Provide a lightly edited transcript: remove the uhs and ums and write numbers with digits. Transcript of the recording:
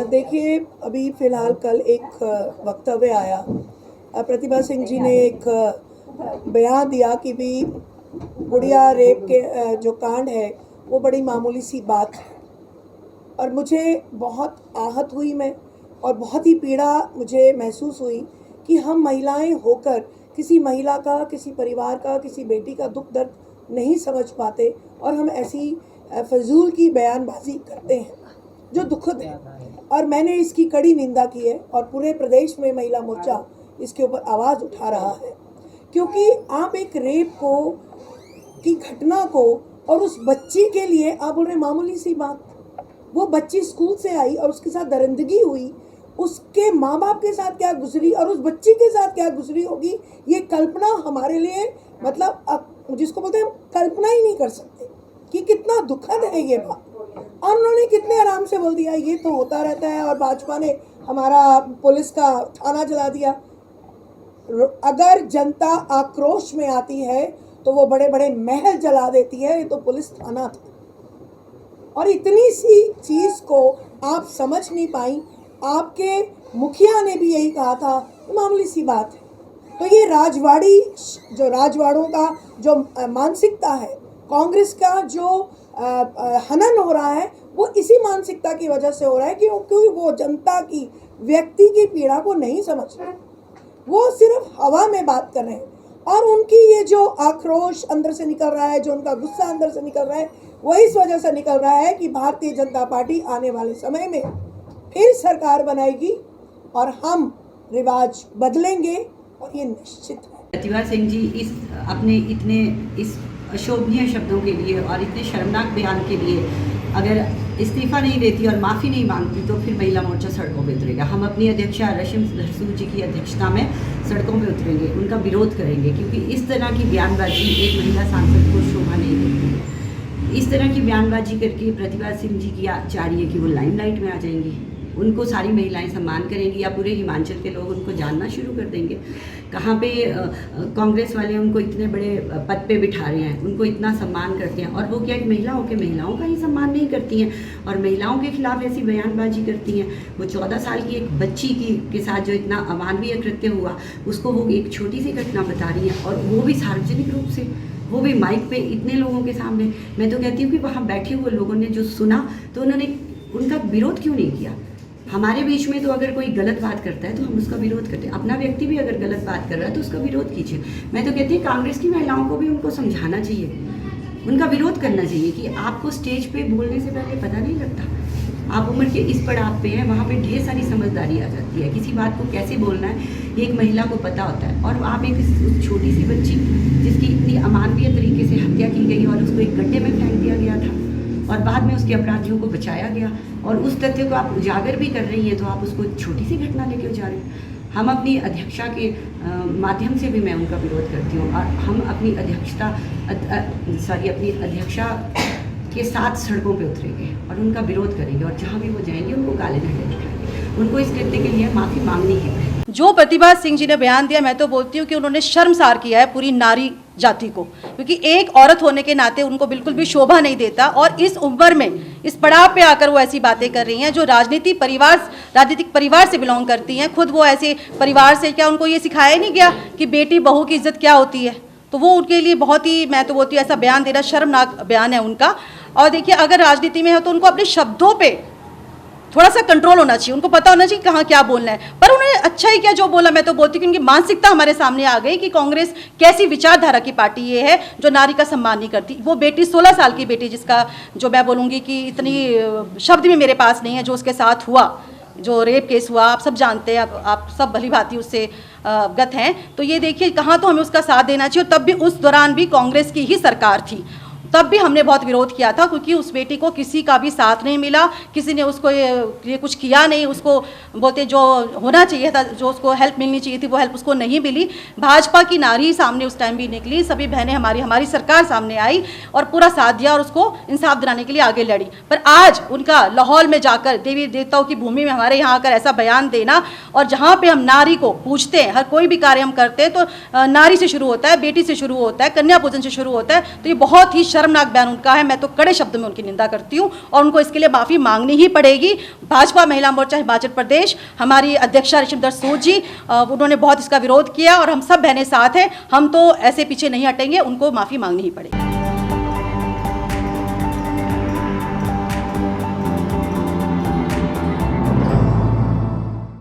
देखिए, अभी फ़िलहाल कल एक वक्तव्य आया। प्रतिभा सिंह जी ने एक बयान दिया कि भी गुड़िया रेप के जो कांड है वो बड़ी मामूली सी बात है, और मुझे बहुत आहत हुई मैं, और बहुत ही पीड़ा मुझे महसूस हुई कि हम महिलाएं होकर किसी महिला का, किसी परिवार का, किसी बेटी का दुख दर्द नहीं समझ पाते, और हम ऐसी फजूल की बयानबाजी करते हैं जो दुखद है। और मैंने इसकी कड़ी निंदा की है, और पूरे प्रदेश में महिला मोर्चा इसके ऊपर आवाज़ उठा रहा है, क्योंकि आप एक रेप की घटना को और उस बच्ची के लिए आप बोल रहे मामूली सी बात। वो बच्ची स्कूल से आई और उसके साथ दरिंदगी हुई, उसके माँ बाप के साथ क्या गुजरी और उस बच्ची के साथ क्या गुजरी होगी, ये कल्पना हमारे लिए, मतलब जिसको बोलते हैं, कल्पना ही नहीं कर सकते कि कितना दुखद है ये बात। और उन्होंने कितने आराम से बोल दिया ये तो होता रहता है, और भाजपा ने हमारा पुलिस का थाना जला दिया। अगर जनता आक्रोश में आती है तो वो बड़े बड़े महल जला देती है, ये तो पुलिस थाना था। और इतनी सी चीज़ को आप समझ नहीं पाई। आपके मुखिया ने भी यही कहा था, मामूली सी बात है। तो ये राजवाड़ों का जो मानसिकता है, कांग्रेस का जो हनन हो रहा है, वो इसी मानसिकता की वजह से हो रहा है क्योंकि वो जनता की, व्यक्ति की पीड़ा को नहीं समझ रहे। वो सिर्फ हवा में बात कर रहे हैं, और उनकी ये जो आक्रोश अंदर से निकल रहा है, जो उनका गुस्सा अंदर से निकल रहा है, वो इस वजह से निकल रहा है कि भारतीय जनता पार्टी आने वाले समय में फिर सरकार बनाएगी और हम रिवाज बदलेंगे, और ये निश्चित है। प्रतिभा सिंह जी इस अशोभनीय शब्दों के लिए और इतने शर्मनाक बयान के लिए अगर इस्तीफा नहीं देती और माफ़ी नहीं मांगती तो फिर महिला मोर्चा सड़कों पे उतरेगा। हम अपनी अध्यक्षा रशिम धरसूर जी की अध्यक्षता में सड़कों पे उतरेंगे, उनका विरोध करेंगे, क्योंकि इस तरह की बयानबाजी एक महिला सांसद को शोभा नहीं देती है। इस तरह की बयानबाजी करके प्रतिभा सिंह जी की चाह रही है कि वो लाइमलाइट में आ जाएंगी, उनको सारी महिलाएं सम्मान करेंगी, या पूरे हिमाचल के लोग उनको जानना शुरू कर देंगे। कहाँ पे कांग्रेस वाले उनको इतने बड़े पद पे बिठा रहे हैं, उनको इतना सम्मान करते हैं, और वो क्या महिलाओं का ही सम्मान नहीं करती हैं और महिलाओं के खिलाफ ऐसी बयानबाजी करती हैं। वो 14 साल की एक बच्ची के साथ जो इतना अमानवीय कृत्य हुआ, उसको वो एक छोटी सी घटना बता रही हैं, और वो भी सार्वजनिक रूप से, वो भी माइक पे इतने लोगों के सामने। मैं तो कहती हूँ कि वहाँ बैठे हुए लोगों ने जो सुना तो उन्होंने उनका विरोध क्यों नहीं किया। हमारे बीच में तो अगर कोई गलत बात करता है तो हम उसका विरोध करते हैं, अपना व्यक्ति भी अगर गलत बात कर रहा है तो उसका विरोध कीजिए। मैं तो कहती हूँ कांग्रेस की महिलाओं को भी उनको समझाना चाहिए, उनका विरोध करना चाहिए कि आपको स्टेज पे बोलने से पहले पता नहीं लगता। आप उम्र के इस पड़ाव पे हैं, वहाँ पे ढेर सारी समझदारी आ जाती है, किसी बात को कैसे बोलना है एक महिला को पता होता है। और आप एक छोटी सी बच्ची जिसकी इतनी अमानवीय तरीके से हत्या की गई और उसको एक गड्ढे में फेंक दिया गया था, और बाद में उसके अपराधियों को बचाया गया, और उस तथ्य को आप उजागर भी कर रही हैं, तो आप उसको छोटी सी घटना लेके जा रहे हैं। हम अपनी अध्यक्षा के माध्यम से भी मैं उनका विरोध करती हूँ, और हम अपनी अपनी अध्यक्षा के साथ सड़कों पे उतरेंगे और उनका विरोध करेंगे, और जहाँ भी वो जाएंगे उनको काले झंडे दिखाएंगे। उनको इस कृत्य के लिए माफ़ी मांगनी है। जो प्रतिभा सिंह जी ने बयान दिया, मैं तो बोलती हूँ कि उन्होंने शर्मसार किया है पूरी नारी जाति को, क्योंकि एक औरत होने के नाते उनको बिल्कुल भी शोभा नहीं देता, और इस उम्र में इस पड़ाव पे आकर वो ऐसी बातें कर रही हैं जो राजनीतिक परिवार से बिलोंग करती हैं। खुद वो ऐसे परिवार से, क्या उनको ये सिखाया नहीं गया कि बेटी बहू की इज्जत क्या होती है? तो वो उनके लिए बहुत ही, मैं तो बोलती हूँ, ऐसा बयान देना शर्मनाक बयान है उनका। और देखिए, अगर राजनीति में है तो उनको अपने शब्दों पे थोड़ा सा कंट्रोल होना चाहिए, उनको पता होना चाहिए कहाँ क्या बोलना है। पर उन्होंने अच्छा ही क्या जो बोला, मैं तो बोलती हूँ कि उनकी मानसिकता हमारे सामने आ गई कि कांग्रेस कैसी विचारधारा की पार्टी ये है जो नारी का सम्मान नहीं करती। वो बेटी 16 साल की बेटी, जिसका जो मैं बोलूँगी कि इतनी शब्द भी मेरे पास नहीं है, जो उसके साथ हुआ, जो रेप केस हुआ, आप सब जानते हैं, आप सब भली भांति उससे अवगत हैं। तो ये देखिए, कहाँ तो हमें उसका साथ देना चाहिए, और तब भी उस दौरान भी कांग्रेस की ही सरकार थी, तब भी हमने बहुत विरोध किया था, क्योंकि उस बेटी को किसी का भी साथ नहीं मिला, किसी ने उसको ये कुछ किया नहीं, उसको बोलते जो होना चाहिए था, जो उसको हेल्प मिलनी चाहिए थी, वो हेल्प उसको नहीं मिली। भाजपा की नारी सामने उस टाइम भी निकली, सभी बहनें हमारी सरकार सामने आई और पूरा साथ दिया और उसको इंसाफ दिलाने के लिए आगे लड़ी। पर आज उनका लाहौल में जाकर, देवी देवताओं की भूमि में हमारे यहाँ आकर ऐसा बयान देना, और जहाँ पे हम नारी को पूछते हैं, हर कोई भी कार्य हम करते हैं तो नारी से शुरू होता है, बेटी से शुरू होता है, कन्या पूजन से शुरू होता है, तो ये बहुत ही शर्मनाक बयान उनका है, मैं तो कड़े शब्दों में उनकी निंदा करती हूँ और उनको इसके लिए माफ़ी मांगनी ही पड़ेगी। भाजपा महिला मोर्चा हिमाचल प्रदेश, हमारी अध्यक्षा ऋषिमदर सूद जी, उन्होंने बहुत इसका विरोध किया और हम सब बहनें साथ हैं, हम तो ऐसे पीछे नहीं हटेंगे, उनको माफ़ी मांगनी ही पड़ेगी।